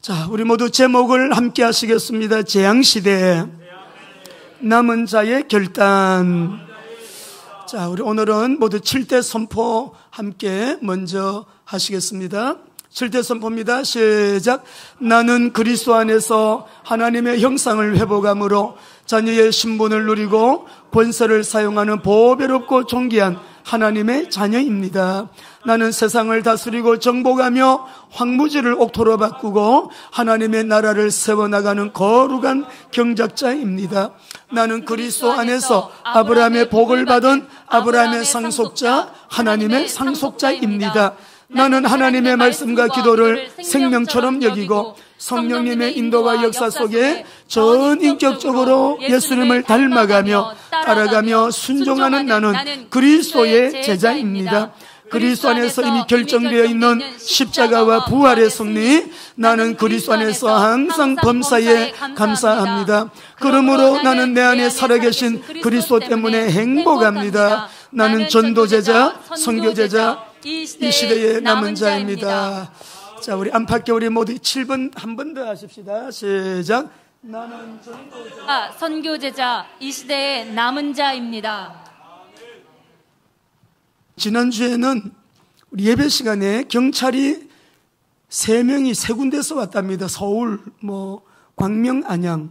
자, 우리 모두 제목을 함께 하시겠습니다. 재앙시대 남은 자의 결단. 자, 우리 오늘은 모두 7대 선포 함께 먼저 하시겠습니다. 7대 선포입니다. 시작. 나는 그리스도 안에서 하나님의 형상을 회복함으로 자녀의 신분을 누리고 권세를 사용하는 보배롭고 존귀한 하나님의 자녀입니다. 나는 세상을 다스리고 정복하며 황무지를 옥토로 바꾸고 하나님의 나라를 세워나가는 거룩한 경작자입니다. 나는 그리스도 안에서 아브라함의 복을 받은 아브라함의 상속자, 하나님의 상속자입니다. 나는 하나님의 말씀과 기도를 생명처럼 여기고 성령님의 인도와 역사 속에 전인격적으로 예수님을 닮아가며 따라가며 순종하는 나는 그리스도의 제자입니다. 그리스도 안에서 이미 결정되어 있는 십자가와 부활의 승리, 나는 그리스도 안에서 항상 범사에 감사합니다. 그러므로 나는 내 안에 살아계신 그리스도 때문에 행복합니다. 나는 전도제자, 선교제자, 이 시대의 남은 자입니다. 자, 우리 안팎에 우리 모두 7번 한 번 더 하십시다. 시작. 나는 전도제자, 선교제자, 이 시대의 남은 자입니다. 지난주에는 우리 예배 시간에 경찰이 3명이 3군데서 왔답니다. 서울, 광명, 안양.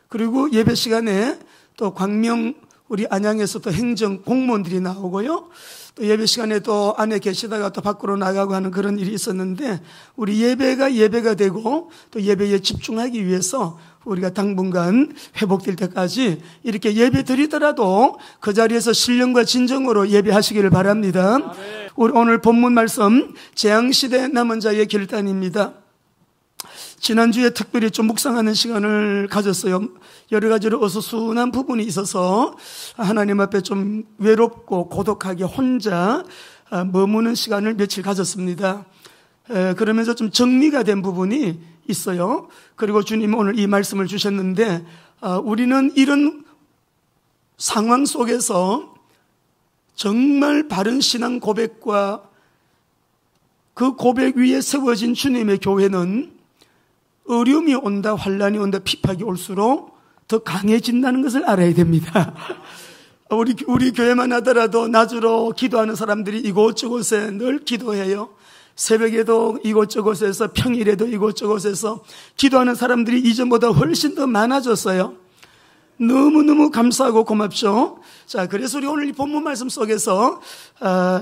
그리고 예배 시간에 또 광명, 우리 안양에서 또 행정 공무원들이 나오고요. 또 예배 시간에 또 안에 계시다가 또 밖으로 나가고 하는 그런 일이 있었는데, 우리 예배가 되고 또 예배에 집중하기 위해서 우리가 당분간 회복될 때까지 이렇게 예배 드리더라도 그 자리에서 신령과 진정으로 예배하시기를 바랍니다. 우리 오늘 본문 말씀 재앙시대 남은 자의 결단입니다. 지난주에 특별히 좀 묵상하는 시간을 가졌어요. 여러 가지로 어수선한 부분이 있어서 하나님 앞에 좀 외롭고 고독하게 혼자 머무는 시간을 며칠 가졌습니다. 그러면서 좀 정리가 된 부분이 있어요. 그리고 주님 오늘 이 말씀을 주셨는데, 우리는 이런 상황 속에서 정말 바른 신앙 고백과 그 고백 위에 세워진 주님의 교회는 어려움이 온다, 환란이 온다, 핍박이 올수록 더 강해진다는 것을 알아야 됩니다. 우리 교회만 하더라도 낮으로 기도하는 사람들이 이곳저곳에 늘 기도해요. 새벽에도 이곳저곳에서, 평일에도 이곳저곳에서 기도하는 사람들이 이전보다 훨씬 더 많아졌어요. 너무너무 감사하고 고맙죠. 자, 그래서 우리 오늘 이 본문 말씀 속에서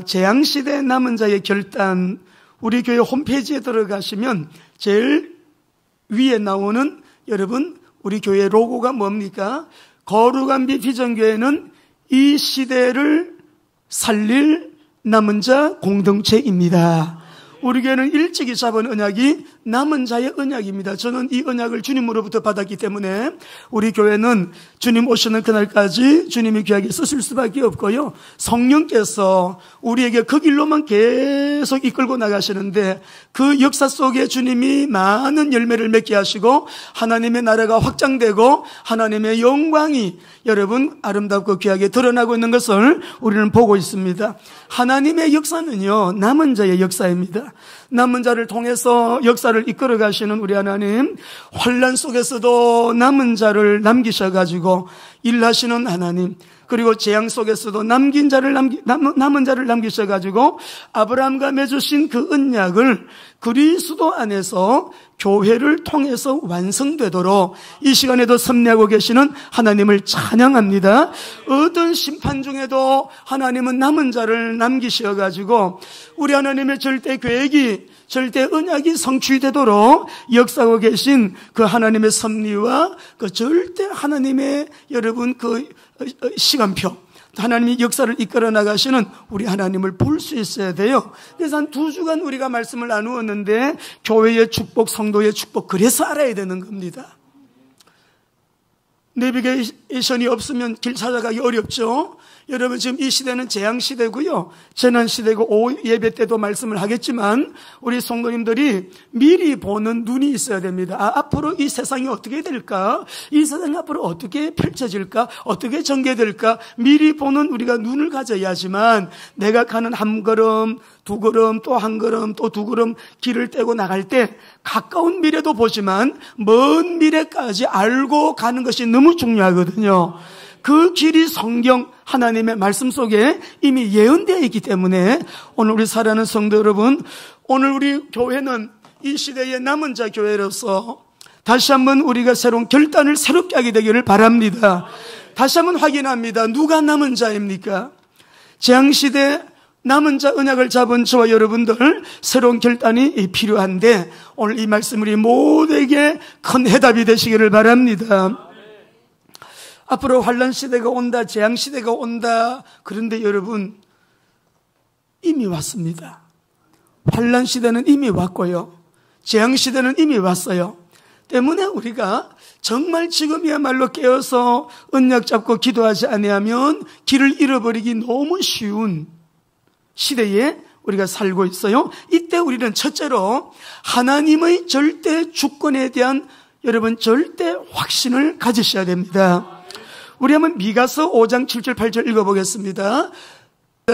재앙시대 남은 자의 결단, 우리 교회 홈페이지에 들어가시면 제일 위에 나오는, 여러분, 우리 교회 로고가 뭡니까? 거룩한 빛 비전교회는 이 시대를 살릴 남은 자 공동체입니다. 우리 교회는 일찍이 잡은 언약이 남은 자의 언약입니다. 저는 이 언약을 주님으로부터 받았기 때문에 우리 교회는 주님 오시는 그날까지 주님이 귀하게 쓰실 수밖에 없고요. 성령께서 우리에게 그 길로만 계속 이끌고 나가시는데, 그 역사 속에 주님이 많은 열매를 맺게 하시고 하나님의 나라가 확장되고 하나님의 영광이 여러분 아름답고 귀하게 드러나고 있는 것을 우리는 보고 있습니다. 하나님의 역사는요, 남은 자의 역사입니다. 남은 자를 통해서 역사를 이끌어 가시는 우리 하나님, 환난 속에서도 남은 자를 남기셔가지고 일하시는 하나님, 그리고 재앙 속에서도 남은 자를 남기셔가지고 아브라함과 맺으신 그 언약을 그리스도 안에서 교회를 통해서 완성되도록 이 시간에도 섭리하고 계시는 하나님을 찬양합니다. 어떤 심판 중에도 하나님은 남은 자를 남기셔가지고 우리 하나님의 절대 계획이, 절대 언약이 성취되도록 역사하고 계신 그 하나님의 섭리와 그 절대 하나님의 여러분 그 시간표, 하나님이 역사를 이끌어 나가시는 우리 하나님을 볼 수 있어야 돼요. 그래서 한 2주간 우리가 말씀을 나누었는데, 교회의 축복, 성도의 축복, 그래서 알아야 되는 겁니다. 내비게이션이 없으면 길 찾아가기 어렵죠. 여러분, 지금 이 시대는 재앙시대고요, 재난시대고, 오후 예배 때도 말씀을 하겠지만 우리 성도님들이 미리 보는 눈이 있어야 됩니다. 앞으로 이 세상이 어떻게 될까, 이 세상이 앞으로 어떻게 펼쳐질까, 어떻게 전개될까, 미리 보는 우리가 눈을 가져야지만 내가 가는 한 걸음 두 걸음 또 한 걸음 또 두 걸음 길을 떼고 나갈 때 가까운 미래도 보지만 먼 미래까지 알고 가는 것이 너무 중요하거든요. 그 길이 성경 하나님의 말씀 속에 이미 예언되어 있기 때문에 오늘 우리 사랑하는 성도 여러분, 오늘 우리 교회는 이 시대의 남은 자 교회로서 다시 한번 우리가 새로운 결단을 새롭게 하게 되기를 바랍니다. 다시 한번 확인합니다. 누가 남은 자입니까? 재앙시대 남은 자 언약을 잡은 저와 여러분들 새로운 결단이 필요한데 오늘 이 말씀 우리 모두에게 큰 해답이 되시기를 바랍니다. 앞으로 환란 시대가 온다, 재앙 시대가 온다. 그런데 여러분 이미 왔습니다. 환란 시대는 이미 왔고요. 재앙 시대는 이미 왔어요. 때문에 우리가 정말 지금이야말로 깨어서 언약 잡고 기도하지 아니하면 길을 잃어버리기 너무 쉬운 시대에 우리가 살고 있어요. 이때 우리는 첫째로 하나님의 절대 주권에 대한 여러분 절대 확신을 가지셔야 됩니다. 우리 한번 미가서 5장 7절 8절 읽어보겠습니다.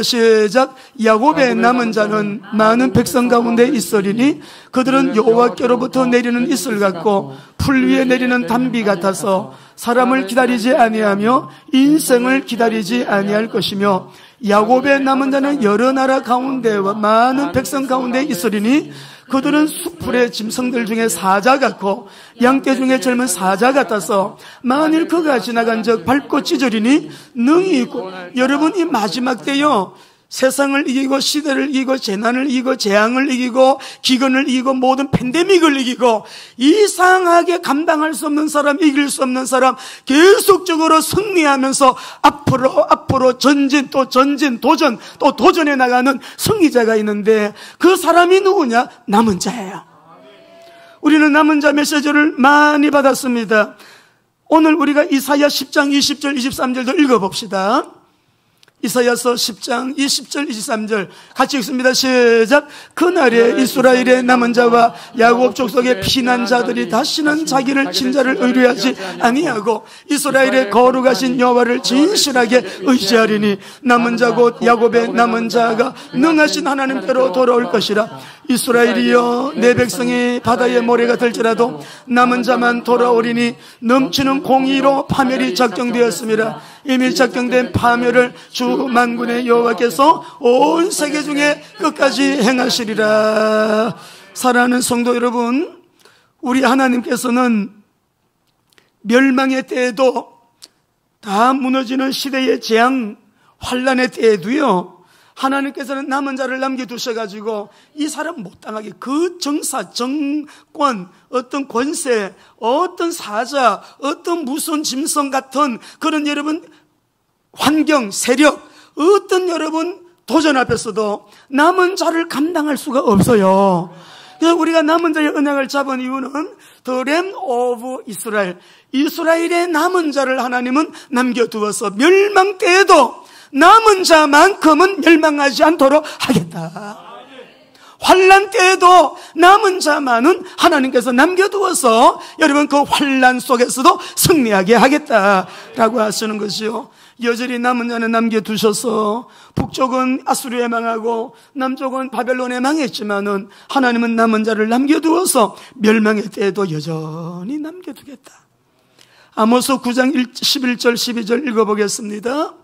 시작. 야곱의 남은 자는 많은 백성 가운데 있으리니 그들은 여호와께로부터 내리는 이슬 같고 풀 위에 내리는 단비 같아서 사람을 기다리지 아니하며 인생을 기다리지 아니할 것이며 야곱의 남은 자는 여러 나라 가운데와 많은 백성 가운데 있으리니 그들은 수풀의 짐승들 중에 사자 같고 양떼 중에 젊은 사자 같아서 만일 그가 지나간 적 밟고 찢으리니 능히 있고. 여러분 이 마지막 때요 세상을 이기고 시대를 이기고 재난을 이기고 재앙을 이기고 기근을 이기고 모든 팬데믹을 이기고 이상하게 감당할 수 없는 사람, 이길 수 없는 사람 계속적으로 승리하면서 앞으로 전진 또 전진 도전 또 도전해 나가는 승리자가 있는데 그 사람이 누구냐? 남은 자예요. 우리는 남은 자 메시지를 많이 받았습니다. 오늘 우리가 이사야 10장 20절 23절도 읽어봅시다. 이사야서 10장 20절 23절 같이 읽습니다. 시작. 그날에 이스라엘의 남은 자와 야곱 족속의 피난 자들이 다시는 자기를 친자를 의뢰하지 아니하고 이스라엘의 거룩하신 여호와를 진실하게 의지하리니 남은 자 곧 야곱의 남은 자가 능하신 하나님께로 돌아올 것이라. 이스라엘이여 내 백성이 바다의 모래가 될지라도 남은 자만 돌아오리니 넘치는 공의로 파멸이 작정되었습니다. 이미 작정된 파멸을 주 만군의 여호와께서 온 세계 중에 끝까지 행하시리라. 사랑하는 성도 여러분, 우리 하나님께서는 멸망의 때에도 다 무너지는 시대의 재앙 환란의 때에도요 하나님께서는 남은 자를 남겨두셔가지고 이 사람 못 당하게 그 정사, 정권, 어떤 권세, 어떤 사자, 어떤 무슨 짐승 같은 그런 여러분 환경, 세력, 어떤 여러분 도전 앞에서도 남은 자를 감당할 수가 없어요. 그래서 우리가 남은 자의 언약을 잡은 이유는 The Lamb of Israel, 이스라엘의 남은 자를 하나님은 남겨두어서 멸망 때에도 남은 자만큼은 멸망하지 않도록 하겠다. 환란 때에도 남은 자만은 하나님께서 남겨두어서 여러분 그 환란 속에서도 승리하게 하겠다라고 하시는 것이요. 여전히 남은 자는 남겨두셔서 북쪽은 아수르에 망하고 남쪽은 바벨론에 망했지만은 하나님은 남은 자를 남겨두어서 멸망의 때에도 여전히 남겨두겠다. 아모스 9장 11절 12절 읽어보겠습니다.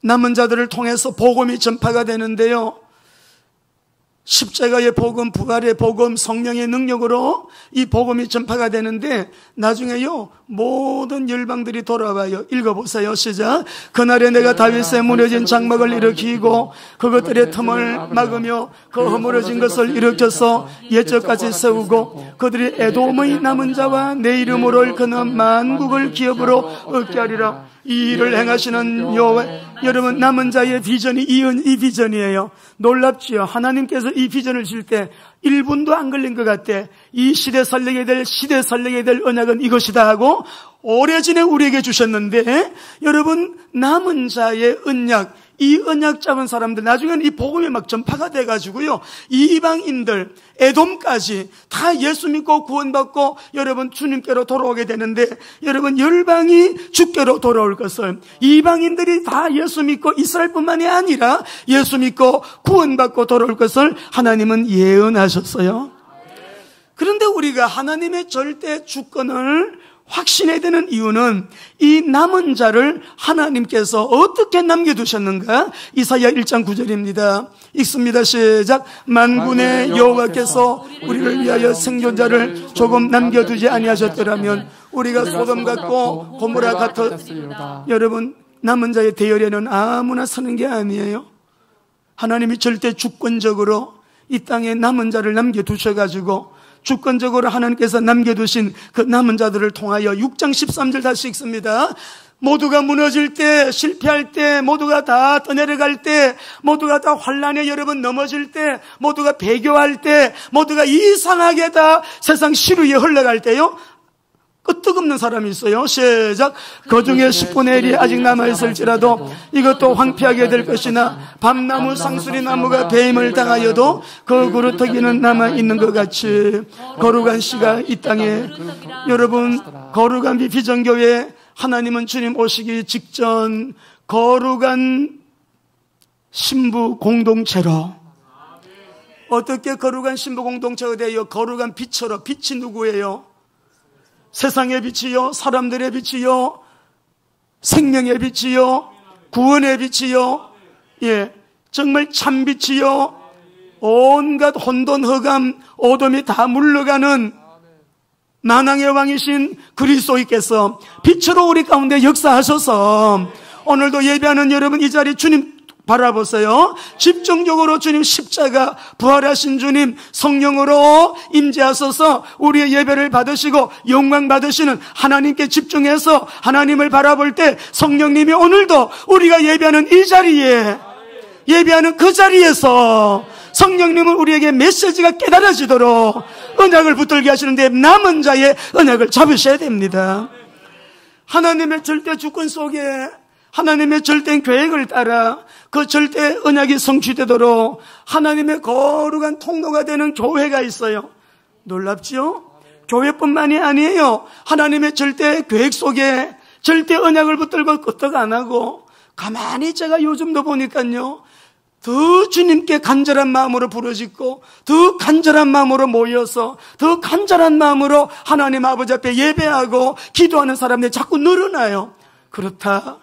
남은 자들을 통해서 복음이 전파가 되는데요, 십자가의 복음, 부활의 복음, 성령의 능력으로 이 복음이 전파가 되는데 나중에요 모든 열방들이 돌아와요. 읽어보세요. 시작. 그날에 내가 다윗의 무너진 장막을 일으키고 그것들의 틈을 막으며 그 허물어진 것을 일으켜서 옛적까지 세우고 그들이 에돔의 남은 자와 내 이름으로 일컫는 만국을 기업으로 얻게 하리라. 이 일을 행하시는 여호와. 여러분 남은 자의 비전이 이 비전이에요. 놀랍지요. 하나님께서 이 비전을 줄 때 1분도 안 걸린 것 같아. 이 시대 살리게 될 언약은 이것이다 하고 오래전에 우리에게 주셨는데 여러분 남은 자의 언약, 이 언약 잡은 사람들, 나중에는 이 복음이 막 전파가 돼가지고요, 이방인들, 에돔까지 다 예수 믿고 구원받고 여러분 주님께로 돌아오게 되는데, 여러분 열방이 주께로 돌아올 것을, 이방인들이 다 예수 믿고 이스라엘뿐만이 아니라 예수 믿고 구원받고 돌아올 것을 하나님은 예언하셨어요. 그런데 우리가 하나님의 절대 주권을 확신해야 되는 이유는 이 남은 자를 하나님께서 어떻게 남겨두셨는가? 이사야 1장 9절입니다. 읽습니다. 시작. 만군의 여호와께서 우리를 위하여 생존자를 조금 남겨두지 아니하셨더라면 우리가 소돔 같고 고모라 같았으리로다. 여러분, 남은 자의 대열에는 아무나 서는 게 아니에요. 하나님이 절대 주권적으로 이 땅에 남은 자를 남겨두셔가지고 주권적으로 하나님께서 남겨두신 그 남은 자들을 통하여 6장 13절 다시 읽습니다. 모두가 무너질 때, 실패할 때, 모두가 다 떠내려갈 때, 모두가 다 환난에 여러분 넘어질 때, 모두가 배교할 때, 모두가 이상하게 다 세상 시루에 흘러갈 때요, 끄떡없는 사람이 있어요. 시작. 그 중에 10분의 1이 아직 남아있을지라도 이것도 황폐하게 될 것이나 밤나무 상수리 나무가 배임을 당하여도 그 그루터기는 남아있는 것 같이 거룩한 씨가 이 땅에, 여러분, 거룩한 비전교회, 하나님은 주님 오시기 직전 거룩한 신부 공동체로, 어떻게 거룩한 신부 공동체가 돼요? 거룩한 빛으로. 빛이 누구예요? 세상의 빛이요, 사람들의 빛이요, 생명의 빛이요, 구원의 빛이요, 예, 정말 참 빛이요, 온갖 혼돈, 흑암, 어둠이 다 물러가는 만왕의 왕이신 그리스도께서 빛으로 우리 가운데 역사하셔서 오늘도 예배하는 여러분, 이 자리 주님 바라보세요. 집중적으로 주님 십자가, 부활하신 주님 성령으로 임재하셔서 우리의 예배를 받으시고 영광 받으시는 하나님께 집중해서 하나님을 바라볼 때 성령님이 오늘도 우리가 예배하는 이 자리에, 예배하는 그 자리에서 성령님은 우리에게 메시지가 깨달아지도록 언약을 붙들게 하시는데, 남은 자의 언약을 잡으셔야 됩니다. 하나님의 절대 주권 속에 하나님의 절대 계획을 따라 그 절대 언약이 성취되도록 하나님의 거룩한 통로가 되는 교회가 있어요. 놀랍지요? 교회뿐만이 아니에요. 하나님의 절대 계획 속에 절대 언약을 붙들고 끄떡 안 하고 가만히 제가 요즘도 보니까요, 더 주님께 간절한 마음으로 부르짖고 더 간절한 마음으로 모여서 더 간절한 마음으로 하나님 아버지 앞에 예배하고 기도하는 사람들이 자꾸 늘어나요. 그렇다.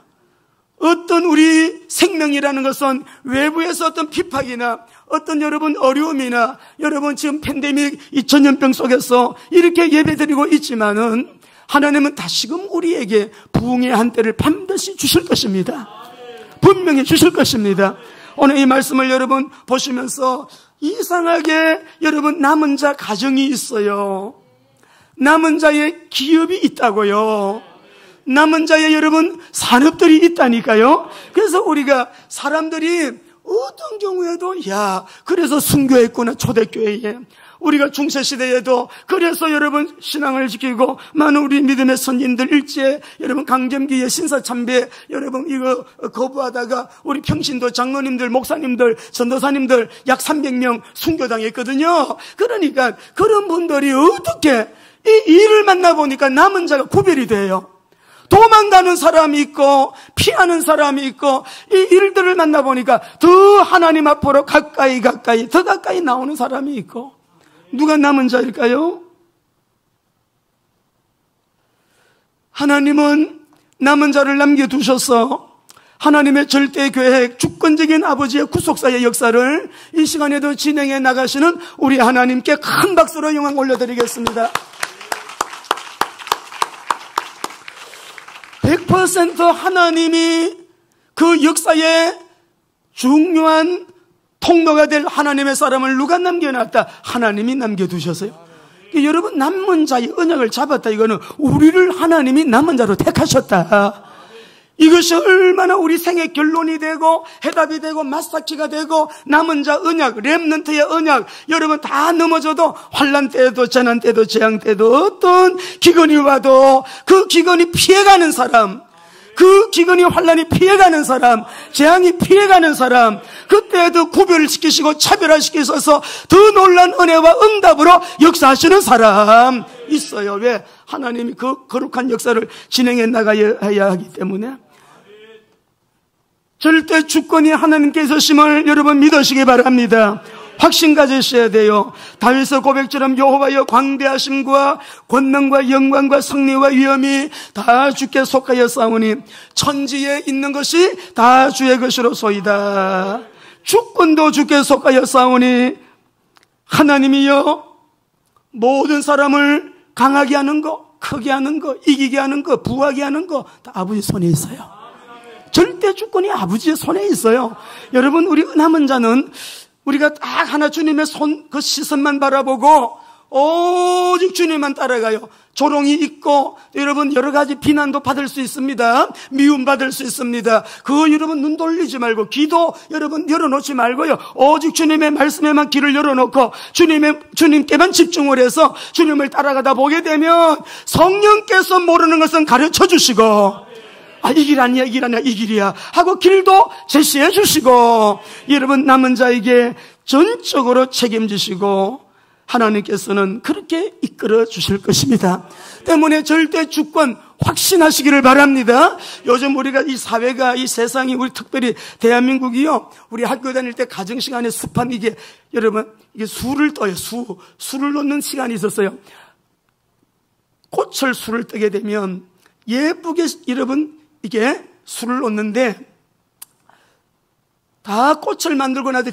어떤 우리 생명이라는 것은 외부에서 어떤 핍박이나 어떤 여러분 어려움이나 여러분 지금 팬데믹 이 전염병 속에서 이렇게 예배드리고 있지만은 하나님은 다시금 우리에게 부흥의 한때를 반드시 주실 것입니다. 분명히 주실 것입니다. 오늘 이 말씀을 여러분 보시면서 이상하게 여러분 남은 자 가정이 있어요. 남은 자의 기업이 있다고요. 남은 자의 여러분 산업들이 있다니까요. 그래서 우리가 사람들이 어떤 경우에도 그래서 순교했구나, 초대교회에. 우리가 중세시대에도 그래서 여러분 신앙을 지키고 많은 우리 믿음의 선진들 일제 여러분 강점기에 신사참배 여러분 이거 거부하다가 우리 평신도 장로님들, 목사님들, 전도사님들 약 300명 순교당했거든요. 그러니까 그런 분들이 어떻게 이 일을 만나보니까 남은 자가 구별이 돼요. 도망가는 사람이 있고 피하는 사람이 있고 이 일들을 만나보니까 더 하나님 앞으로 가까이 더 가까이 나오는 사람이 있고. 누가 남은 자일까요? 하나님은 남은 자를 남겨두셔서 하나님의 절대 계획, 주권적인 아버지의 구속사의 역사를 이 시간에도 진행해 나가시는 우리 하나님께 큰 박수로 영광 올려드리겠습니다. 100% 하나님이 그 역사의 중요한 통로가 될 하나님의 사람을 누가 남겨놨다? 하나님이 남겨두셨어요. 여러분, 남은 자의 언약을 잡았다. 이거는 우리를 하나님이 남은 자로 택하셨다. 이것이 얼마나 우리 생의 결론이 되고 해답이 되고 마스터키가 되고 남은 자 언약, 렘넌트의 언약. 여러분 다 넘어져도 환난 때도 재난 때도 재앙 때도 어떤 기근이 와도 그 기근이 피해가는 사람, 그 기근이 환란이 피해가는 사람, 재앙이 피해가는 사람, 그때도 구별을 시키시고 차별화시키셔서 더 놀란 은혜와 응답으로 역사하시는 사람 있어요. 왜? 하나님이 그 거룩한 역사를 진행해 나가야 하기 때문에. 절대 주권이 하나님께서 심을 여러분 믿으시기 바랍니다. 확신 가지셔야 돼요. 다윗의 고백처럼 여호와여 광대하심과 권능과 영광과 승리와 위엄이 다 주께 속하여 싸우니 천지에 있는 것이 다 주의 것이로소이다. 주권도 주께 속하여 싸우니 하나님이여 모든 사람을 강하게 하는 거, 크게 하는 거, 이기게 하는 거, 부하게 하는 거 다 아버지 손에 있어요. 절대 주권이 아버지의 손에 있어요. 여러분, 우리 은함은 자는 우리가 딱 하나 주님의 그 시선만 바라보고 오직 주님만 따라가요. 조롱이 있고 여러분 여러 가지 비난도 받을 수 있습니다. 미움 받을 수 있습니다. 그거 여러분 눈 돌리지 말고 귀도 여러분 열어놓지 말고요. 오직 주님의 말씀에만 귀를 열어놓고 주님께만 집중을 해서 주님을 따라가다 보게 되면 성령께서 모르는 것은 가르쳐 주시고 이 길 아니야, 이 길 아니야, 이 길이야 하고 길도 제시해 주시고 여러분 남은 자에게 전적으로 책임지시고 하나님께서는 그렇게 이끌어 주실 것입니다. 때문에 절대 주권 확신하시기를 바랍니다. 요즘 우리가 이 사회가, 이 세상이, 우리 특별히 대한민국이요, 우리 학교 다닐 때 가정시간에 숲한 여러분 이게 수를 떠요. 수를 놓는 시간이 있었어요. 꽃을 수를 뜨게 되면 예쁘게 여러분 이게 술을 놓는데 다 꽃을 만들고 나서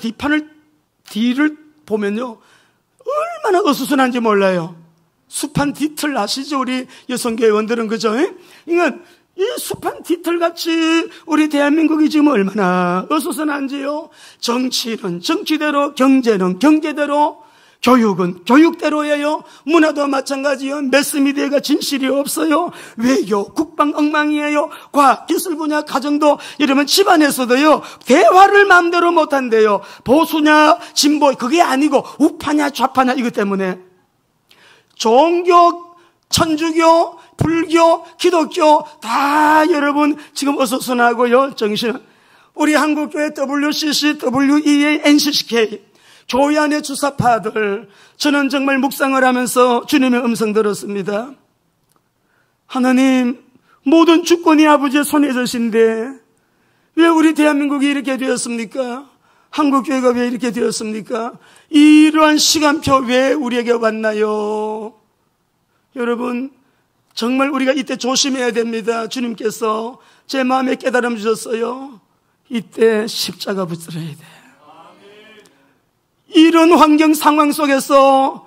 뒤를 보면요 얼마나 어수선한지 몰라요. 숲한 뒤틀 아시죠? 우리 여성교회원들은 그죠? 그러니까 이 숲한 뒤틀같이 우리 대한민국이 지금 얼마나 어수선한지요. 정치는 정치대로, 경제는 경제대로, 교육은 교육대로예요. 문화도 마찬가지요. 매스미디어가 진실이 없어요. 외교, 국방 엉망이에요. 과학, 기술 분야, 가정도 이러면 집안에서도요 대화를 마음대로 못한대요. 보수냐 진보 그게 아니고 우파냐 좌파냐 이것 때문에 종교, 천주교, 불교, 기독교 다 여러분 지금 어수선하고요. 정신은 우리 한국교회 WCC, WEA, NCCK 교회 안의 주사파들, 저는 정말 묵상을 하면서 주님의 음성 들었습니다. 하나님, 모든 주권이 아버지의 손에 계신데 왜 우리 대한민국이 이렇게 되었습니까? 한국교회가 왜 이렇게 되었습니까? 이러한 시간표 왜 우리에게 왔나요? 여러분, 정말 우리가 이때 조심해야 됩니다. 주님께서 제 마음에 깨달음 주셨어요. 이때 십자가 붙들어야 돼. 이런 환경 상황 속에서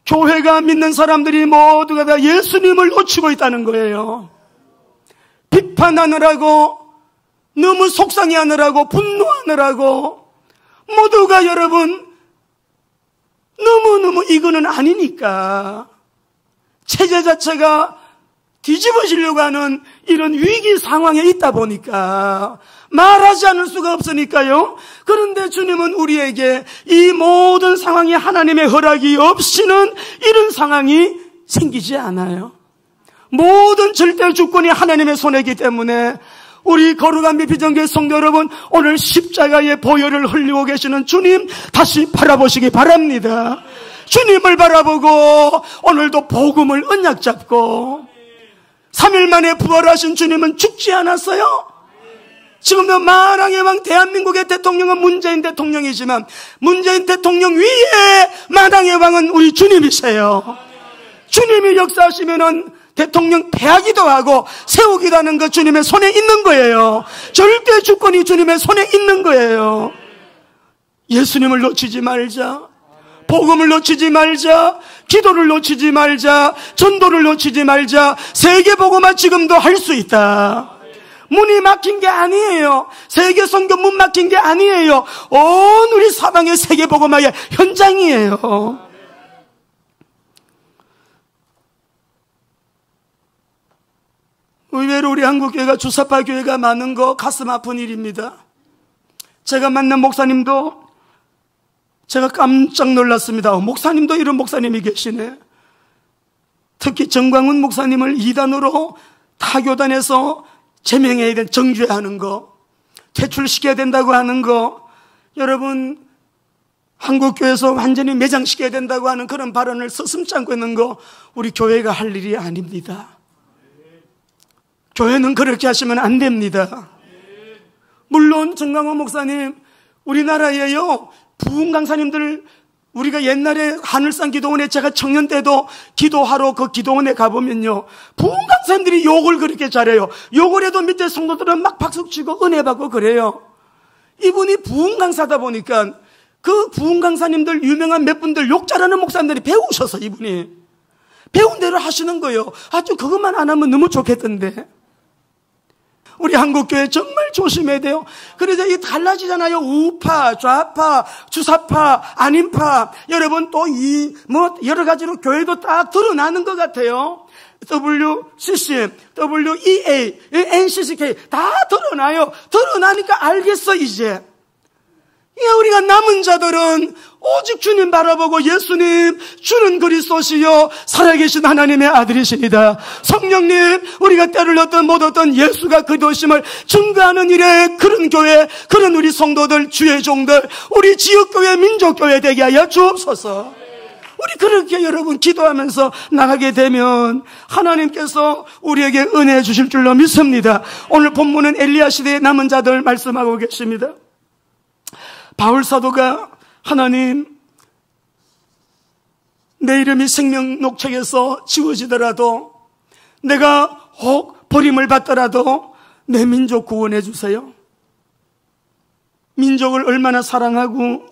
교회가 믿는 사람들이 모두가 다 예수님을 놓치고 있다는 거예요. 비판하느라고, 너무 속상해하느라고, 분노하느라고 모두가 여러분 너무너무 이거는 아니니까 체제 자체가 뒤집어지려고 하는 이런 위기 상황에 있다 보니까 말하지 않을 수가 없으니까요. 그런데 주님은 우리에게 이 모든 상황이 하나님의 허락이 없이는 이런 상황이 생기지 않아요. 모든 절대 주권이 하나님의 손에기 때문에 우리 거룩한 비전교회 성도 여러분, 오늘 십자가의 보혈을 흘리고 계시는 주님 다시 바라보시기 바랍니다. 주님을 바라보고 오늘도 복음을 언약 잡고 3일 만에 부활하신 주님은 죽지 않았어요. 지금도 만왕의 왕 대한민국의 대통령은 문재인 대통령이지만 문재인 대통령 위에 만왕의 왕은 우리 주님이세요. 주님이 역사하시면은 대통령 패하기도 하고 세우기도 하는 것 주님의 손에 있는 거예요. 절대 주권이 주님의 손에 있는 거예요. 예수님을 놓치지 말자. 복음을 놓치지 말자. 기도를 놓치지 말자. 전도를 놓치지 말자. 세계복음화 지금도 할 수 있다. 문이 막힌 게 아니에요. 세계 선교 문 막힌 게 아니에요. 온 우리 사방의 세계복음화의 현장이에요. 의외로 우리 한국교회가 주사파 교회가 많은 거 가슴 아픈 일입니다. 제가 만난 목사님도 제가 깜짝 놀랐습니다. 목사님도 이런 목사님이 계시네. 특히 정광훈 목사님을 이단으로 타교단에서 제명해야 된, 정죄해야 하는 거, 퇴출시켜야 된다고 하는 거, 여러분 한국교회에서 완전히 매장시켜야 된다고 하는 그런 발언을 서슴지 않고 있는 거 우리 교회가 할 일이 아닙니다. 교회는 그렇게 하시면 안 됩니다. 물론 정강호 목사님, 우리나라에요 부흥 강사님들, 우리가 옛날에 하늘산 기도원에 제가 청년 때도 기도하러 그 기도원에 가보면요 부흥 강사님들이 욕을 그렇게 잘해요. 욕을 해도 밑에 성도들은 막 박수치고 은혜 받고 그래요. 이분이 부흥 강사다 보니까 그 부흥 강사님들 유명한 몇 분들 욕 잘하는 목사님들이 배우셔서 이분이 배운 대로 하시는 거예요. 아주 그것만 안 하면 너무 좋겠던데. 우리 한국교회 정말 조심해야 돼요. 그래서 이 달라지잖아요. 우파, 좌파, 주사파, 아닌파. 여러분 또 여러 가지로 교회도 딱 드러나는 것 같아요. WCC, WEA, NCCK 다 드러나요. 드러나니까 알겠어 이제. 우리가 남은 자들은 오직 주님 바라보고 예수님, 주는 그리스도시요 살아계신 하나님의 아들이십니다. 성령님, 우리가 때를 얻든 못 얻든 예수가 그리스도심을 증거하는 일에 그런 교회, 그런 우리 성도들, 주의 종들, 우리 지역교회, 민족교회 되게 하여 주옵소서. 우리 그렇게 여러분 기도하면서 나가게 되면 하나님께서 우리에게 은혜 주실 줄로 믿습니다. 오늘 본문은 엘리야 시대의 남은 자들 말씀하고 계십니다. 바울 사도가 하나님, 내 이름이 생명록책에서 지워지더라도, 내가 혹 버림을 받더라도 내 민족 구원해 주세요. 민족을 얼마나 사랑하고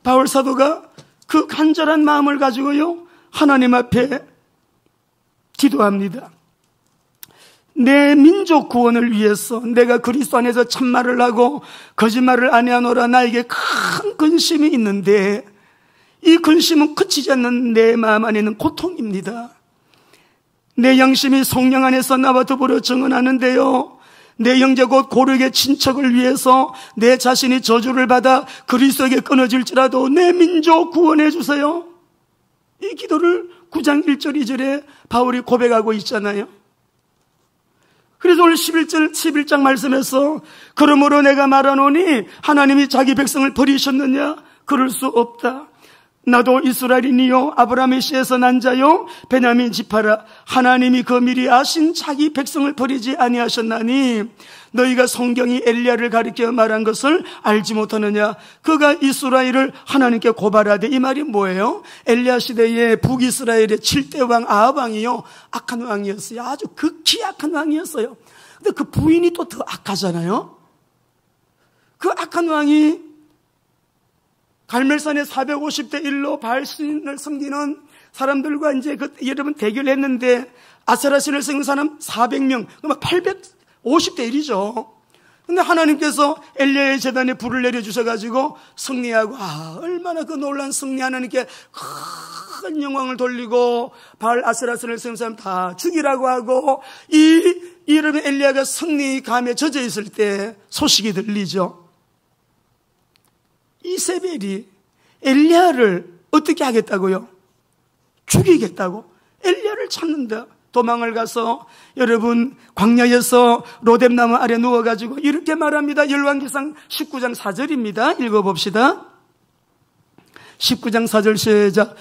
바울 사도가 그 간절한 마음을 가지고요 하나님 앞에 기도합니다. 내 민족 구원을 위해서 내가 그리스도 안에서 참말을 하고 거짓말을 아니하노라. 나에게 큰 근심이 있는데 이 근심은 그치지 않는 내 마음 안에는 고통입니다. 내 양심이 성령 안에서 나와 더불어 증언하는데요, 내 형제 곧 고르게 친척을 위해서 내 자신이 저주를 받아 그리스도에게 끊어질지라도 내 민족 구원해 주세요. 이 기도를 9장 1절 2절에 바울이 고백하고 있잖아요. 그래서 오늘 11장 말씀에서 그러므로 내가 말하노니 하나님이 자기 백성을 버리셨느냐? 그럴 수 없다. 나도 이스라엘이니요 아브라함의 씨에서 난 자요 베냐민 지파라. 하나님이 그 미리 아신 자기 백성을 버리지 아니하셨나니 너희가 성경이 엘리야를 가리켜 말한 것을 알지 못하느냐? 그가 이스라엘을 하나님께 고발하되. 이 말이 뭐예요? 엘리야 시대에 북이스라엘의 7대 왕 아합 왕이요 악한 왕이었어요. 아주 극히 악한 왕이었어요. 근데 그 부인이 또 더 악하잖아요. 그 악한 왕이 갈멜산에 450대 1로 바알신을 섬기는 사람들과 이제 여러분 대결했는데 아세라신을 섬기는 사람 400명, 그러면 850대 1이죠. 근데 하나님께서 엘리야의 제단에 불을 내려주셔가지고 승리하고, 얼마나 그 놀라운 승리. 하나님께 큰 영광을 돌리고 바알 아세라신을 섬기는 사람 다 죽이라고 하고, 이러면 엘리야가 승리감에 젖어 있을 때 소식이 들리죠. 이세벨이 엘리야를 어떻게 하겠다고요? 죽이겠다고. 엘리야를 찾는다. 도망을 가서 여러분 광야에서 로뎀나무 아래 누워가지고 이렇게 말합니다. 열왕기상 19장 4절입니다. 읽어봅시다. 19장 4절 시작.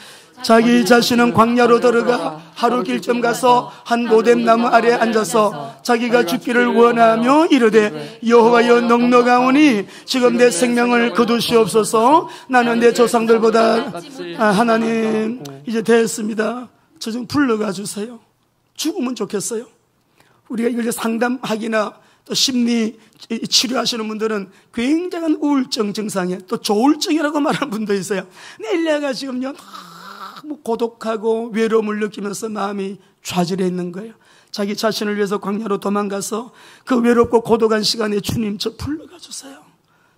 자기 자신은 광야로 들어가 하루 길쯤 가서 한 로뎀나무 아래 앉아서 자기가 죽기를 원하며 이르되 여호와여 넉넉하오니 지금 내 생명을 거두시옵소서. 나는 내 조상들보다 하나님 이제 됐습니다. 저 좀 불러가 주세요. 죽으면 좋겠어요. 우리가 이걸 상담하기나 또 심리 치료하시는 분들은 굉장한 우울증 증상에 또 조울증이라고 말하는 분도 있어요. 근데 엘리야가 지금요 너무 고독하고 외로움을 느끼면서 마음이 좌절해 있는 거예요. 자기 자신을 위해서 광야로 도망가서 그 외롭고 고독한 시간에 주님 저 불러가 주세요.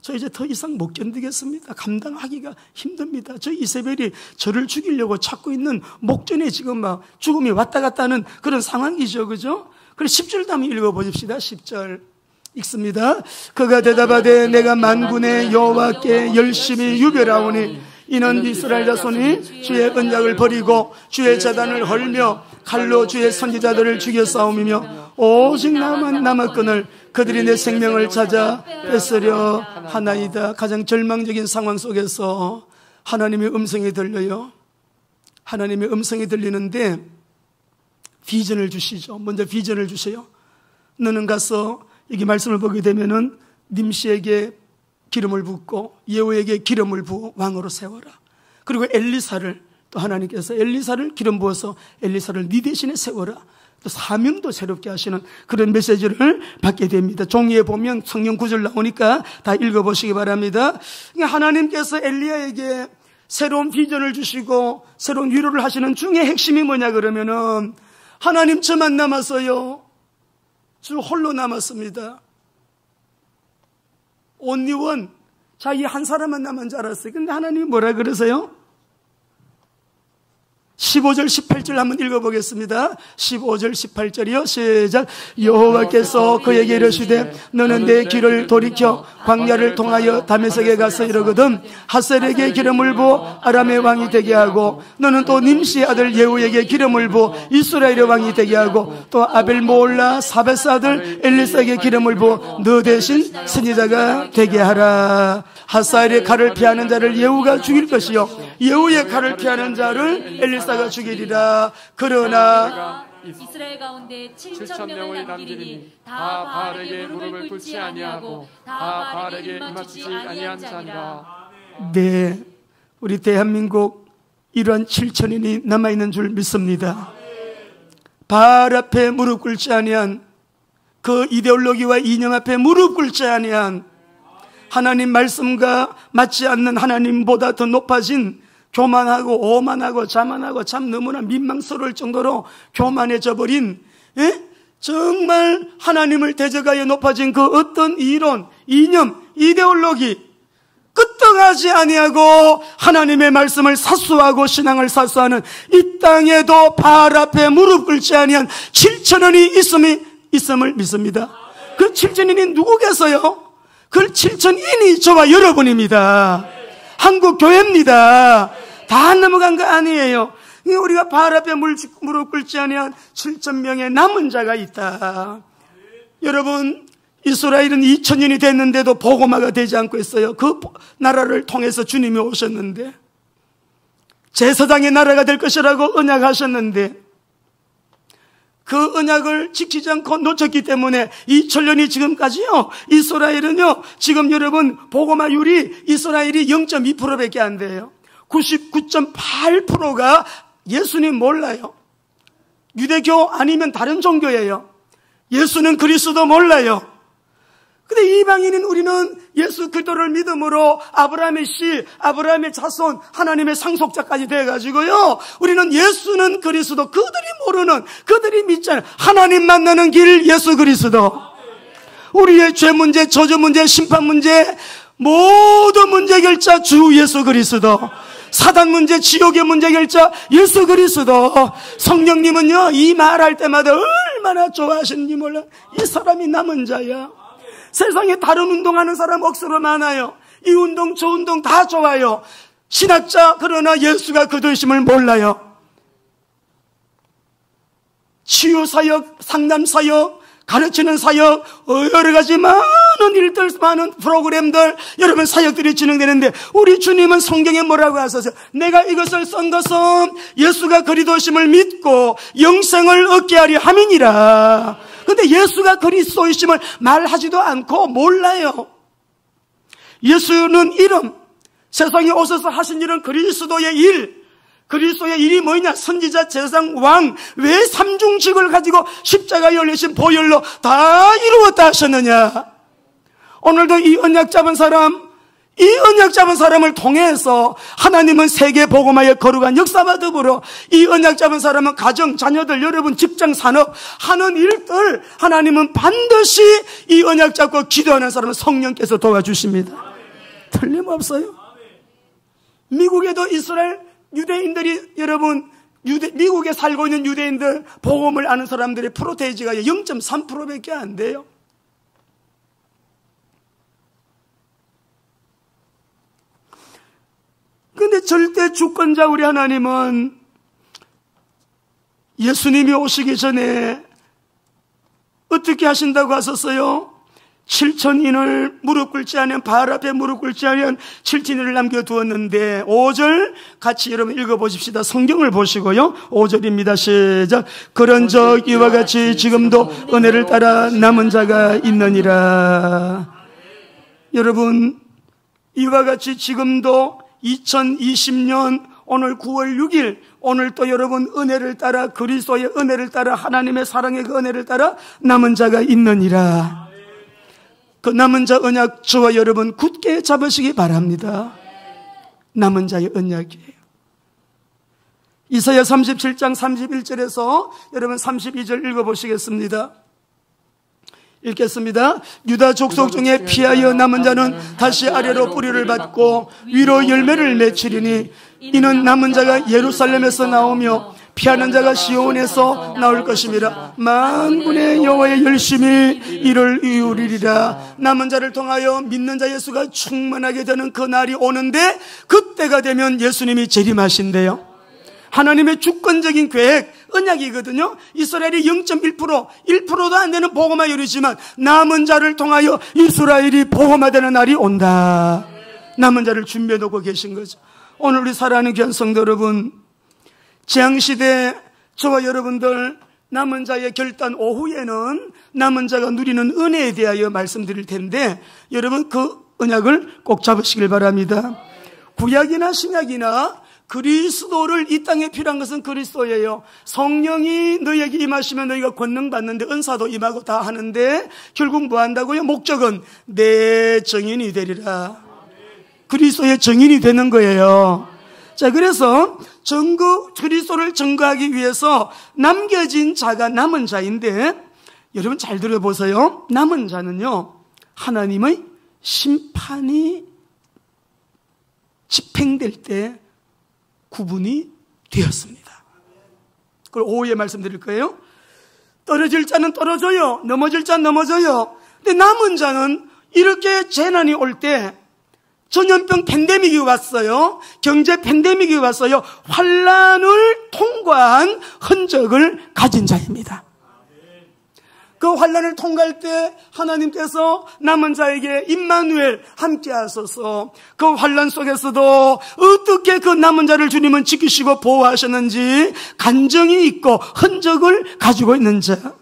저 이제 더 이상 못 견디겠습니다. 감당하기가 힘듭니다. 저 이세벨이 저를 죽이려고 찾고 있는 목전에 지금 막 죽음이 왔다 갔다 하는 그런 상황이죠. 그죠? 그래서 10절 한번 읽어보십시다. 10절 읽습니다. 그가 대답하되 내가 만군의 여호와께 열심히 유별하오니 이는 이스라엘 자손이 주의 언약을 버리고 주의 제단을 헐며 칼로 주의 선지자들을 죽여 싸움이며 오직 나만 남았거늘 그들이 내 생명을 찾아 뺏으려 하나이다. 가장 절망적인 상황 속에서 하나님의 음성이 들려요. 하나님의 음성이 들리는데 비전을 주시죠. 먼저 비전을 주세요. 너는 가서 여기 말씀을 보게 되면은 님시에게 기름을 붓고 예후에게 기름을 부어 왕으로 세워라. 그리고 엘리사를 또 하나님께서 엘리사를 기름 부어서 엘리사를 네 대신에 세워라. 또 사명도 새롭게 하시는 그런 메시지를 받게 됩니다. 종이에 보면 성경 구절 나오니까 다 읽어보시기 바랍니다. 하나님께서 엘리야에게 새로운 비전을 주시고 새로운 위로를 하시는 중에 핵심이 뭐냐 그러면은 하나님 저만 남았어요. 주 홀로 남았습니다. only one. 자기 한 사람만 남은 줄 알았어요. 근데 하나님이 뭐라 그러세요? 15절 18절 한번 읽어보겠습니다. 15절 18절이요. 시작. 여호와께서 그에게 이르시되 너는 내 길을 돌이켜 광야를 통하여 다메섹에 가서 이르거든 하셀에게 기름을 부어 아람의 왕이 되게 하고 너는 또 님시의 아들 예후에게 기름을 부어 이스라엘의 왕이 되게 하고 또 아벨모올라 사베스 아들 엘리사에게 기름을 부어 너 대신 선지자가 되게 하라. 하사엘의 칼을 피하는 자를 예후가 죽일 것이요 예후의 칼을 피하는 자를 엘리사가 죽이리라. 그러나 이스라엘 가운데 7,000명을 남기리니 다 바알에게 무릎을 꿇지 아니하고 다 바알에게 맞추지 아니한 자니라. 네, 우리 대한민국 이러한 7,000인이 남아있는 줄 믿습니다. 바알 앞에 무릎 꿇지 아니한 그 이데올로기와 이념 앞에 무릎 꿇지 아니한 하나님 말씀과 맞지 않는 하나님보다 더 높아진 교만하고 오만하고 자만하고 참 너무나 민망스러울 정도로 교만해져 버린 정말 하나님을 대적하여 높아진 그 어떤 이론, 이념, 이데올로기 끄떡하지 아니하고 하나님의 말씀을 사수하고 신앙을 사수하는 이 땅에도 바알 앞에 무릎 꿇지 아니한 7,000원이 있음을 믿습니다. 그 7,000인이 누구겠어요? 그 7,000인이 저와 여러분입니다. 한국 교회입니다. 다 넘어간 거 아니에요. 우리가 바알 앞에 무릎 꿇지 아니한 7,000명의 남은 자가 있다. 여러분, 이스라엘은 2,000년이 됐는데도 복음화가 되지 않고 있어요. 그 나라를 통해서 주님이 오셨는데 제사장의 나라가 될 것이라고 언약하셨는데 그 언약을 지키지 않고 놓쳤기 때문에 2,000년이 지금까지요. 이스라엘은요. 지금 여러분 복음화율이 이스라엘이 0.2%밖에 안 돼요. 99.8%가 예수님 몰라요. 유대교 아니면 다른 종교예요. 예수는 그리스도 몰라요. 근데 이방인인 우리는 예수 그리스도를 믿음으로 아브라함의 씨, 아브라함의 자손, 하나님의 상속자까지 돼가지고요. 우리는 예수는 그리스도, 그들이 모르는, 그들이 믿지 않는 하나님 만나는 길 예수 그리스도. 우리의 죄 문제, 저주 문제, 심판 문제, 모든 문제 결자 주 예수 그리스도. 사단 문제, 지옥의 문제 결자 예수 그리스도. 성령님은요, 이 말할 때마다 얼마나 좋아하시는지 몰라. 이 사람이 남은 자야. 세상에 다른 운동하는 사람 억수로 많아요. 이 운동 저 운동 다 좋아요. 신학자 그러나 예수가 그 되심을 몰라요. 치유사역, 상담사역, 가르치는 사역, 여러 가지 많은 일들, 많은 프로그램들, 여러분 사역들이 진행되는데 우리 주님은 성경에 뭐라고 하셨어요? 내가 이것을 쓴 것은 예수가 그리스도심을 믿고 영생을 얻게 하려 함이니라. 근데 예수가 그리스도이심을 말하지도 않고 몰라요. 예수는 이름, 세상에 오셔서 하신 일은 그리스도의 일. 그리스도의 일이 뭐냐? 선지자, 제사장, 왕, 왜 삼중직을 가지고 십자가에 열리신 보혈로 다 이루었다 하셨느냐? 오늘도 이 언약 잡은 사람을 통해서 하나님은 세계 복음화에 거룩한 역사와 더불어 이 언약 잡은 사람은 가정, 자녀들, 여러분 직장, 산업 하는 일들 하나님은 반드시 이 언약 잡고 기도하는 사람은 성령께서 도와주십니다. 틀림없어요. 미국에도 이스라엘 유대인들이 여러분 미국에 살고 있는 유대인들 복음을 아는 사람들의 프로테이지가 0.3%밖에 안 돼요. 근데 절대 주권자 우리 하나님은 예수님이 오시기 전에 어떻게 하신다고 하셨어요? 7천인을 무릎 꿇지 않은 발 앞에 무릎 꿇지 않은 7천인을 남겨두었는데 5절 같이 여러분 읽어보십시다. 성경을 보시고요. 5절입니다. 시작. 그런즉 이와 같이 지금도 은혜를 따라 남은 자가 있느니라. 여러분, 이와 같이 지금도 2020년 오늘 9월 6일 오늘 또 여러분 은혜를 따라 그리스도의 은혜를 따라 하나님의 사랑의 그 은혜를 따라 남은 자가 있느니라. 그 남은 자 언약 저와 여러분 굳게 잡으시기 바랍니다. 남은 자의 언약이에요. 이사야 37장 31절에서 여러분 32절 읽어보시겠습니다. 읽겠습니다. 유다 족속 중에 피하여 남은 자는 다시 아래로 뿌리를 받고 위로 열매를 맺히리니 이는 남은 자가 예루살렘에서 나오며 피하는 자가 시온에서 나올 것임이라. 만군의 여호와의 열심히 이를 이루리라. 남은 자를 통하여 믿는 자의 수가 충만하게 되는 그 날이 오는데 그때가 되면 예수님이 재림하신대요. 하나님의 주권적인 계획, 언약이거든요. 이스라엘이 0.1%, 1%도 안 되는 복음화율이지만 남은 자를 통하여 이스라엘이 복음화되는 날이 온다. 남은 자를 준비해 놓고 계신 거죠. 오늘 우리 사랑하는 귀한 성도 여러분, 재앙시대 저와 여러분들 남은 자의 결단 오후에는 남은 자가 누리는 은혜에 대하여 말씀드릴 텐데 여러분 그 언약을 꼭 잡으시길 바랍니다. 구약이나 신약이나 그리스도를 이 땅에 필요한 것은 그리스도예요. 성령이 너희에게 임하시면 너희가 권능 받는데 은사도 임하고 다 하는데 결국 뭐 한다고요? 목적은 내 증인이 되리라. 그리스도의 증인이 되는 거예요. 자, 그래서 그리스도를 증거하기 위해서 남겨진 자가 남은 자인데 여러분 잘 들어보세요. 남은 자는요 하나님의 심판이 집행될 때 구분이 되었습니다. 그걸 오후에 말씀드릴 거예요. 떨어질 자는 떨어져요. 넘어질 자는 넘어져요. 근데 남은 자는 이렇게 재난이 올 때 전염병 팬데믹이 왔어요. 경제 팬데믹이 왔어요. 환난을 통과한 흔적을 가진 자입니다. 그 환난을 통과할 때 하나님께서 남은 자에게 임마누엘 함께 하소서. 그 환난 속에서도 어떻게 그 남은 자를 주님은 지키시고 보호하셨는지 간증이 있고 흔적을 가지고 있는 자,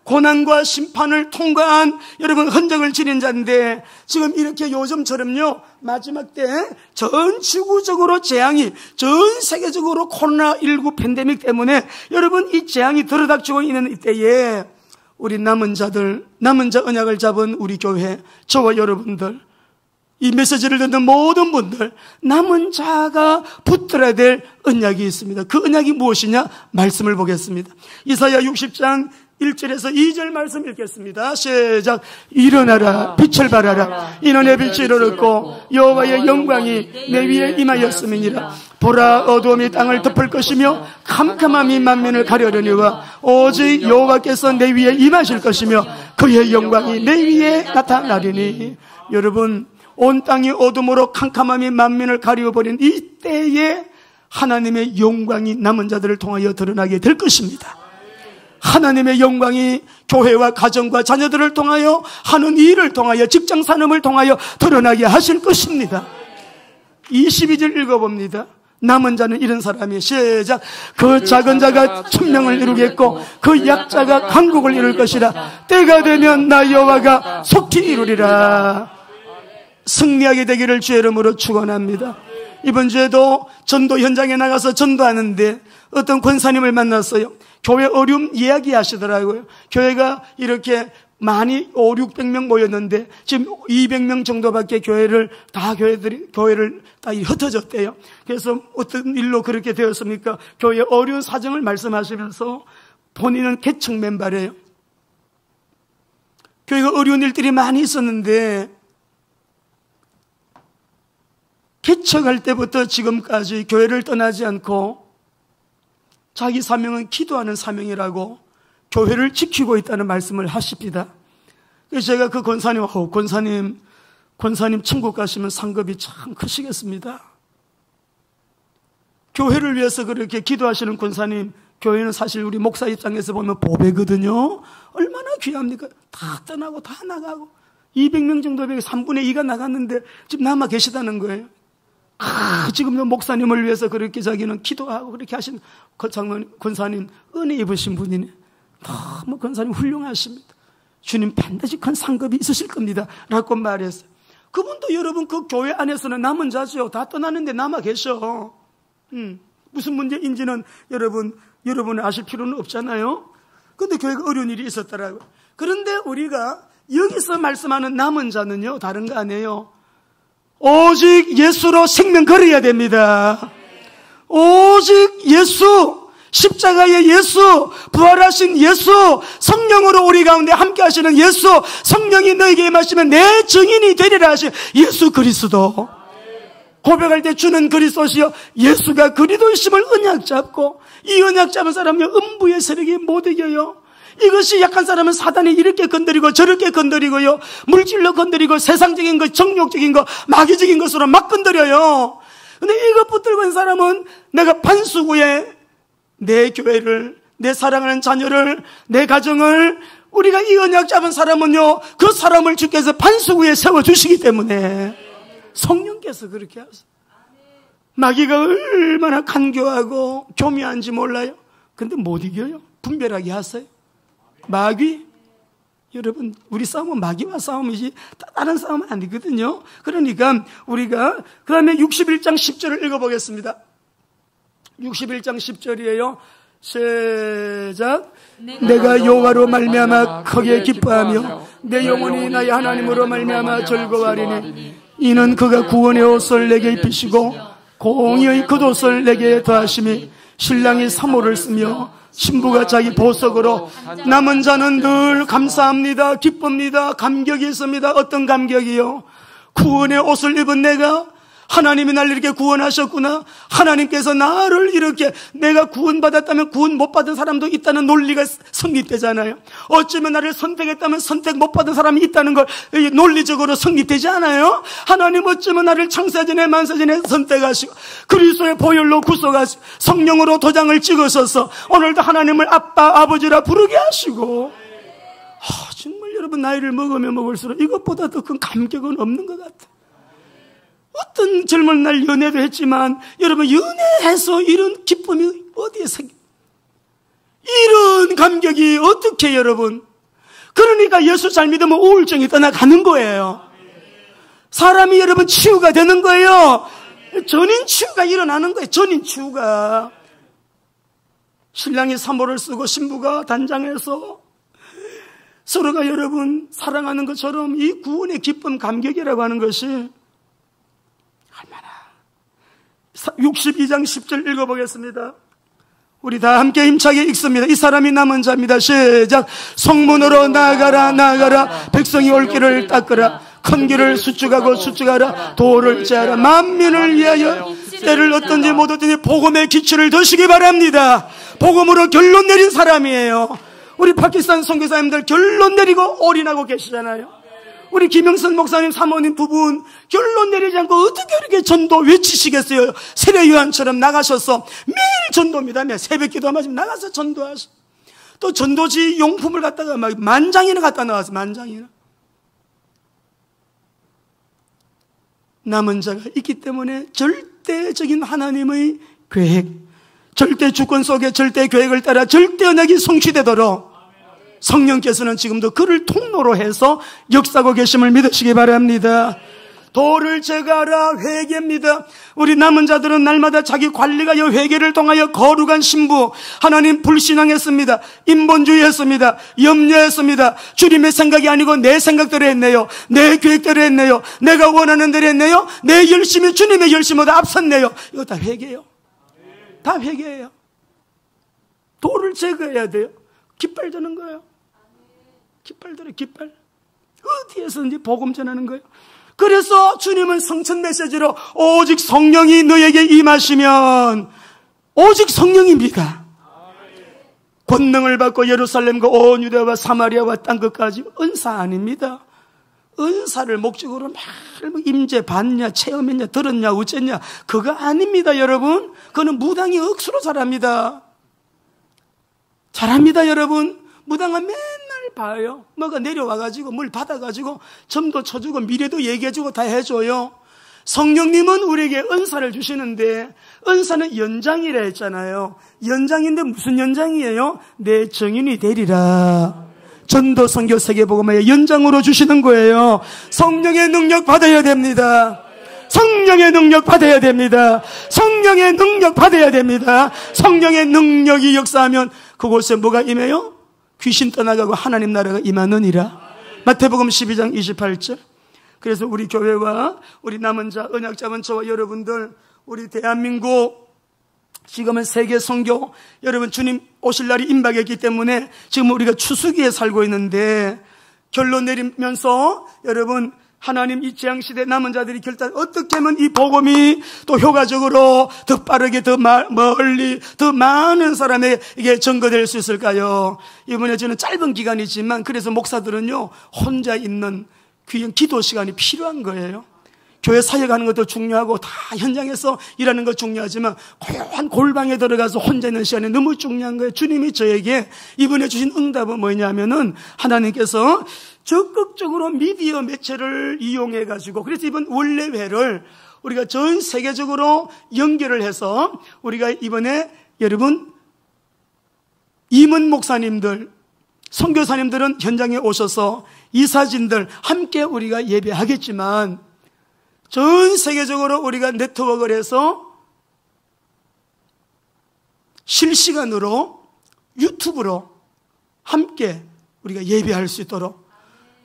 고난과 심판을 통과한 여러분 흔적을 지닌 자인데 지금 이렇게 요즘처럼요 마지막 때 전 지구적으로 재앙이 전 세계적으로 코로나19 팬데믹 때문에 여러분 이 재앙이 들어닥치고 있는 이때에 우리 남은 자들, 남은 자 언약을 잡은 우리 교회, 저와 여러분들, 이 메시지를 듣는 모든 분들, 남은 자가 붙들어야 될 언약이 있습니다. 그 언약이 무엇이냐? 말씀을 보겠습니다. 이사야 60장 1절에서 2절 말씀 읽겠습니다. 시작. 일어나라, 빛을 발하라. 이는 내 빛이 이르렀고 여호와의 영광이 내 위에 임하였음이니라. 보라, 어두움이 땅을 덮을 것이며 캄캄함이 만민을 가려려니와 오직 여호와께서 내 위에 임하실 것이며 그의 영광이 내 위에 나타나리니. 여러분, 온 땅이 어둠으로 캄캄함이 만민을 가려버린 이때에 하나님의 영광이 남은 자들을 통하여 드러나게 될 것입니다. 하나님의 영광이 교회와 가정과 자녀들을 통하여 하는 일을 통하여 직장 산업을 통하여 드러나게 하실 것입니다. 22절 읽어봅니다. 남은 자는 이런 사람이 시작. 그 작은 자가 천명을 이루겠고 그 약자가 강국을 이룰 것이라. 때가 되면 나 여호와가 속히 이루리라. 승리하게 되기를 주의 이름으로 축원합니다. 이번 주에도 전도 현장에 나가서 전도하는데 어떤 권사님을 만났어요. 교회 어려움 이야기하시더라고요. 교회가 이렇게 많이 500-600명 모였는데 지금 200명 정도밖에 교회를 다 흩어졌대요. 그래서 어떤 일로 그렇게 되었습니까? 교회 어려운 사정을 말씀하시면서 본인은 개척 멤버래요. 교회가 어려운 일들이 많이 있었는데 개척할 때부터 지금까지 교회를 떠나지 않고 자기 사명은 기도하는 사명이라고 교회를 지키고 있다는 말씀을 하십니다. 그래서 제가 그 권사님 천국 가시면 상급이 참 크시겠습니다. 교회를 위해서 그렇게 기도하시는 권사님, 교회는 사실 우리 목사 입장에서 보면 보배거든요. 얼마나 귀합니까? 다 떠나고 다 나가고 200명 정도 되고 3분의 2가 나갔는데 지금 남아 계시다는 거예요. 지금도 목사님을 위해서 그렇게 자기는 기도하고 그렇게 하신 권사님 은혜 입으신 분이네. 너무 권사님 훌륭하십니다. 주님 반드시 큰 상급이 있으실 겁니다 라고 말했어요. 그분도 여러분 그 교회 안에서는 남은 자죠. 다 떠나는데 남아 계셔. 무슨 문제인지는 여러분이 아실 필요는 없잖아요. 그런데 교회가 어려운 일이 있었더라고요. 그런데 우리가 여기서 말씀하는 남은 자는요, 다른 거 아니에요. 오직 예수로 생명 걸어야 됩니다. 오직 예수, 십자가의 예수, 부활하신 예수, 성령으로 우리 가운데 함께 하시는 예수, 성령이 너에게 임하시면 내 증인이 되리라 하신 예수 그리스도. 고백할 때 주는 그리스도시요 예수가 그리스도이심을 언약 잡고, 이 언약 잡은 사람은요 음부의 세력이 못 이겨요. 이것이 약한 사람은 사단이 이렇게 건드리고 저렇게 건드리고요, 물질로 건드리고 세상적인 것, 정욕적인 것, 마귀적인 것으로 막 건드려요. 근데 이것 붙들고 있는 사람은 내가 반수구에 내 교회를, 내 사랑하는 자녀를, 내 가정을, 우리가 이 언약 잡은 사람은요 그 사람을 주께서 반수구에 세워주시기 때문에 성령께서 그렇게 하세요. 마귀가 얼마나 간교하고 교묘한지 몰라요. 근데 못 이겨요. 분별하게 하세요. 마귀, 여러분 우리 싸움은 마귀와 싸움이지 다른 싸움은 아니거든요. 그러니까 우리가 그 다음에 61장 10절을 읽어보겠습니다. 61장 10절이에요 시작. 내가 여호와로 말미암아 크게 기뻐하며 내 영혼이 나의 하나님으로 말미암아 즐거워하리니 이는 그가 구원의 옷을 내게 입히시고 공의의 겉옷을 내게 더하심이 신랑이 사모를 쓰며 신부가 자기 보석으로. 남은 자는 늘 감사합니다. 기쁩니다. 감격이 있습니다. 어떤 감격이요? 구원의 옷을 입은 내가, 하나님이 나를 이렇게 구원하셨구나, 하나님께서 나를 이렇게, 내가 구원받았다면 구원 못 받은 사람도 있다는 논리가 성립되잖아요. 어쩌면 나를 선택했다면 선택 못 받은 사람이 있다는 걸 논리적으로 성립되지 않아요? 하나님 어쩌면 나를 창세전에 만세전에 선택하시고 그리스도의 보혈로 구속하시고 성령으로 도장을 찍으셔서 오늘도 하나님을 아빠 아버지라 부르게 하시고, 정말 여러분 나이를 먹으면 먹을수록 이것보다 더 큰 감격은 없는 것 같아요. 어떤 젊은 날 연애도 했지만 여러분 연애해서 이런 기쁨이 어디에 생겨? 이런 감격이 어떻게 여러분? 그러니까 예수 잘 믿으면 우울증이 떠나가는 거예요. 사람이 여러분 치유가 되는 거예요. 전인 치유가 일어나는 거예요. 전인 치유가. 신랑이 사모를 쓰고 신부가 단장해서 서로가 여러분 사랑하는 것처럼 이 구원의 기쁨, 감격이라고 하는 것이 얼마나. 62장 10절 읽어보겠습니다. 우리 다 함께 힘차게 읽습니다. 이 사람이 남은 자입니다. 시작. 성문으로 나아가라 나아가라, 백성이 올 길을 닦으라, 큰 길을 수축하고 수축하라, 도를 제하라, 만민을 위하여. 때를 얻든지 못 얻든지 복음의 기초를 드시기 바랍니다. 복음으로 결론 내린 사람이에요. 우리 파키스탄 선교사님들 결론 내리고 올인하고 계시잖아요. 우리 김영선 목사님 사모님 부분 결론 내리지 않고 어떻게 이렇게 전도 외치시겠어요? 세례 요한처럼 나가셔서 매일 전도입니다. 새벽 기도하면 나가서 전도하셔. 또 전도지 용품을 갖다가 막 만장이나 갖다 나와서 만장이나. 남은 자가 있기 때문에 절대적인 하나님의 계획, 절대 주권 속에 절대 계획을 따라 절대 언약이 성취되도록 성령께서는 지금도 그를 통로로 해서 역사하고 계심을 믿으시기 바랍니다. 도를 제거하라, 회개입니다. 우리 남은 자들은 날마다 자기 관리가여 회개를 통하여 거룩한 신부, 하나님 불신앙했습니다. 인본주의했습니다. 염려했습니다. 주님의 생각이 아니고 내 생각대로 했네요. 내 계획대로 했네요. 내가 원하는 대로 했네요. 내 열심이 주님의 열심보다 앞섰네요. 이거 다 회개예요. 다 회개예요. 도를 제거해야 돼요. 깃발 드는 거예요. 깃발 들어, 깃발. 어디에서든지 복음 전하는 거예요. 그래서 주님은 성천 메시지로 오직 성령이 너에게 임하시면, 오직 성령입니다. 권능을 받고 예루살렘과 온 유대와 사마리아와 땅끝까지. 은사 아닙니다. 은사를 목적으로 막 임재 받냐, 체험했냐, 들었냐, 어쨌냐, 그거 아닙니다, 여러분. 그거는 무당이 억수로 잘합니다. 잘합니다, 여러분. 무당은 맨날 봐요. 뭐가 내려와가지고 뭘 받아가지고 점도 쳐주고 미래도 얘기해주고 다 해줘요. 성령님은 우리에게 은사를 주시는데 은사는 연장이라 했잖아요. 연장인데 무슨 연장이에요? 내 증인이 되리라. 전도, 선교, 세계복음화의 연장으로 주시는 거예요. 성령의 능력 받아야 됩니다. 성령의 능력 받아야 됩니다. 성령의 능력 받아야 됩니다. 성령의 능력이 역사하면 그곳에 뭐가 임해요? 귀신 떠나가고 하나님 나라가 임하느니라. 마태복음 12장 28절. 그래서 우리 교회와 우리 남은 자, 언약 잡은 저와 여러분들, 우리 대한민국 지금은 세계 선교, 여러분 주님 오실 날이 임박했기 때문에 지금 우리가 추수기에 살고 있는데 결론 내리면서 여러분 하나님 이 재앙시대 남은 자들이 결단 어떻게 하면 이 복음이 또 효과적으로 더 빠르게 더 멀리 더 많은 사람에게 전거될 수 있을까요? 이번에 저는 짧은 기간이지만 그래서 목사들은요 혼자 있는 귀한 기도 시간이 필요한 거예요. 교회 사역하는 것도 중요하고 다 현장에서 일하는 것 중요하지만 고요한 골방에 들어가서 혼자 있는 시간이 너무 중요한 거예요. 주님이 저에게 이번에 주신 응답은 뭐냐면은 하나님께서 적극적으로 미디어 매체를 이용해 가지고 그래서 이번 원래회를 우리가 전 세계적으로 연결을 해서 우리가 이번에 여러분 임원 목사님들 선교사님들은 현장에 오셔서 이사진들 함께 우리가 예배하겠지만 전 세계적으로 우리가 네트워크를 해서 실시간으로 유튜브로 함께 우리가 예배할 수 있도록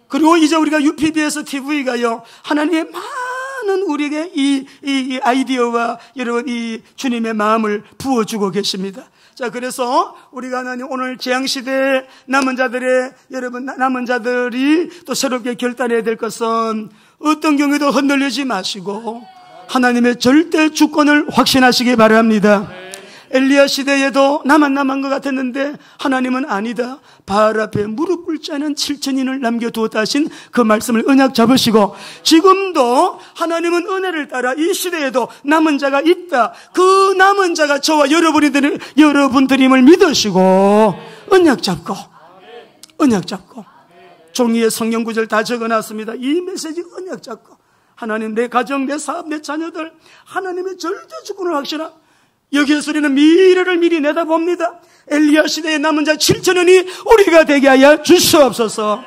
그리고 이제 우리가 UPBS TV가요 하나님의 많은 우리에게 이 아이디어와 여러분 이 주님의 마음을 부어주고 계십니다. 자, 그래서 우리가 하나님 오늘 재앙시대에 남은 자들의 여러분 남은 자들이 또 새롭게 결단해야 될 것은 어떤 경우에도 흔들리지 마시고 하나님의 절대 주권을 확신하시기 바랍니다. 엘리야 시대에도 나만 남은 것 같았는데 하나님은 아니다. 바알 앞에 무릎 꿇지 않은 7,000인을 남겨두었다 하신 그 말씀을 언약 잡으시고 지금도 하나님은 은혜를 따라 이 시대에도 남은 자가 있다. 그 남은 자가 저와 여러분들임을 믿으시고 언약 잡고 종이에 성경 구절 다 적어놨습니다. 이 메시지 언약 잡고 하나님 내 가정, 내 사업, 내 자녀들 하나님의 절대 주권을 확신하고 여기에서 우리는 미래를 미리 내다봅니다. 엘리야 시대의 남은 자 7,000년이 우리가 되게 하여 주시옵소서.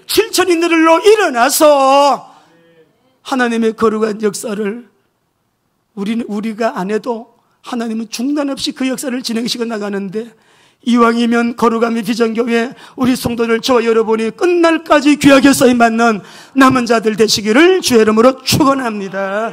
7,000인들로 일어나서 하나님의 거룩한 역사를 우리가 안 해도 하나님은 중단 없이 그 역사를 진행시켜 나가는데 이왕이면 거룩함의 비전교회 우리 성도들 저와 여러분이 끝날까지 귀하게 쓰임받는 남은 자들 되시기를 주의 이름으로 축원합니다.